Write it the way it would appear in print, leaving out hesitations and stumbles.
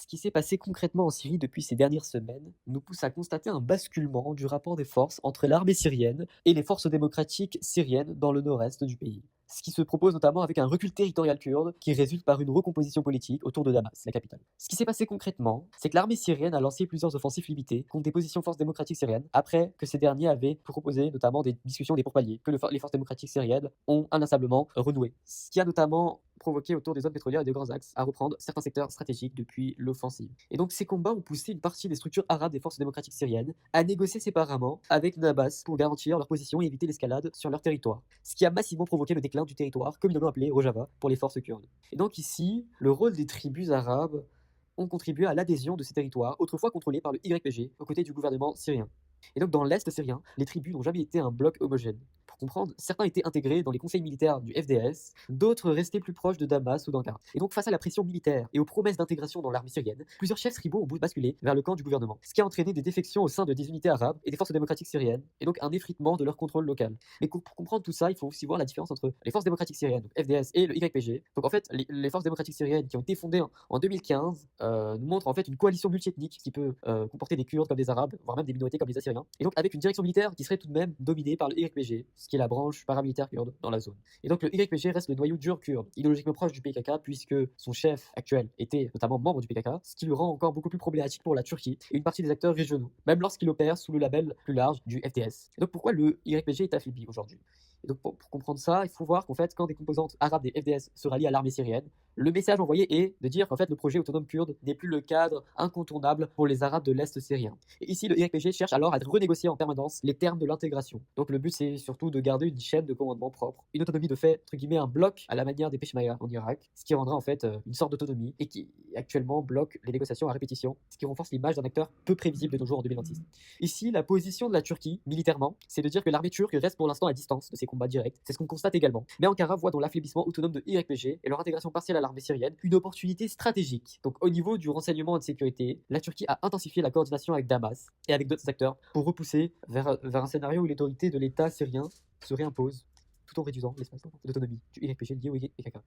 Ce qui s'est passé concrètement en Syrie depuis ces dernières semaines nous pousse à constater un basculement du rapport des forces entre l'armée syrienne et les forces démocratiques syriennes dans le nord-est du pays. Ce qui se propose notamment avec un recul territorial kurde qui résulte par une recomposition politique autour de Damas, la capitale. Ce qui s'est passé concrètement, c'est que l'armée syrienne a lancé plusieurs offensives limitées contre des positions forces démocratiques syriennes après que ces derniers avaient proposé notamment des discussions des pourparlers que les forces démocratiques syriennes ont inlassablement renoué. Ce qui a notamment provoqué autour des zones pétrolières et des grands axes à reprendre certains secteurs stratégiques depuis l'offensive. Et donc ces combats ont poussé une partie des structures arabes des forces démocratiques syriennes à négocier séparément avec Damas pour garantir leur position et éviter l'escalade sur leur territoire. Ce qui a massivement provoqué le déclin du territoire, communément appelé Rojava pour les forces kurdes. Et donc ici, le rôle des tribus arabes ont contribué à l'adhésion de ces territoires, autrefois contrôlés par le YPG, aux côtés du gouvernement syrien. Et donc dans l'Est syrien, les tribus n'ont jamais été un bloc homogène. Pour comprendre, certains étaient intégrés dans les conseils militaires du FDS, d'autres restaient plus proches de Damas ou d'Ankara. Et donc face à la pression militaire et aux promesses d'intégration dans l'armée syrienne, plusieurs chefs tribaux ont basculé vers le camp du gouvernement, ce qui a entraîné des défections au sein des unités arabes et des forces démocratiques syriennes, et donc un effritement de leur contrôle local. Mais pour comprendre tout ça, il faut aussi voir la différence entre les forces démocratiques syriennes, donc FDS, et le YPG. Donc en fait, les forces démocratiques syriennes qui ont été fondées en 2015 nous montrent en fait une coalition multiethnique qui peut comporter des Kurdes comme des Arabes, voire même des minorités comme les Assyriens, et donc avec une direction militaire qui serait tout de même dominée par le YPG, ce qui est la branche paramilitaire kurde dans la zone. Et donc le YPG reste le noyau dur kurde, idéologiquement proche du PKK, puisque son chef actuel était notamment membre du PKK, ce qui le rend encore beaucoup plus problématique pour la Turquie et une partie des acteurs régionaux, même lorsqu'il opère sous le label plus large du FDS. Et donc pourquoi le YPG est affaibli aujourd'hui? Et donc pour comprendre ça, il faut voir qu'en fait, quand des composantes arabes des FDS se rallient à l'armée syrienne, le message envoyé est de dire qu'en fait le projet autonome kurde n'est plus le cadre incontournable pour les Arabes de l'Est syrien. Et ici, le YPG cherche alors à renégocier en permanence les termes de l'intégration. Donc le but, c'est surtout de garder une chaîne de commandement propre, une autonomie de fait, entre guillemets, un bloc à la manière des Peshmerga en Irak, ce qui rendra en fait une sorte d'autonomie et qui actuellement bloque les négociations à répétition, ce qui renforce l'image d'un acteur peu prévisible de nos jours en 2026. Ici, la position de la Turquie, militairement, c'est de dire que l'armée turque reste pour l'instant à distance de ces combats directs. C'est ce qu'on constate également. Mais Ankara voit dans l'affaiblissement autonome de YPG et leur intégration partielle à l'armée syrienne une opportunité stratégique. Donc au niveau du renseignement et de sécurité, la Turquie a intensifié la coordination avec Damas et avec d'autres acteurs pour repousser vers un scénario où l'autorité de l'État syrien se réimpose tout en réduisant l'espace d'autonomie du YPG lié au YPK.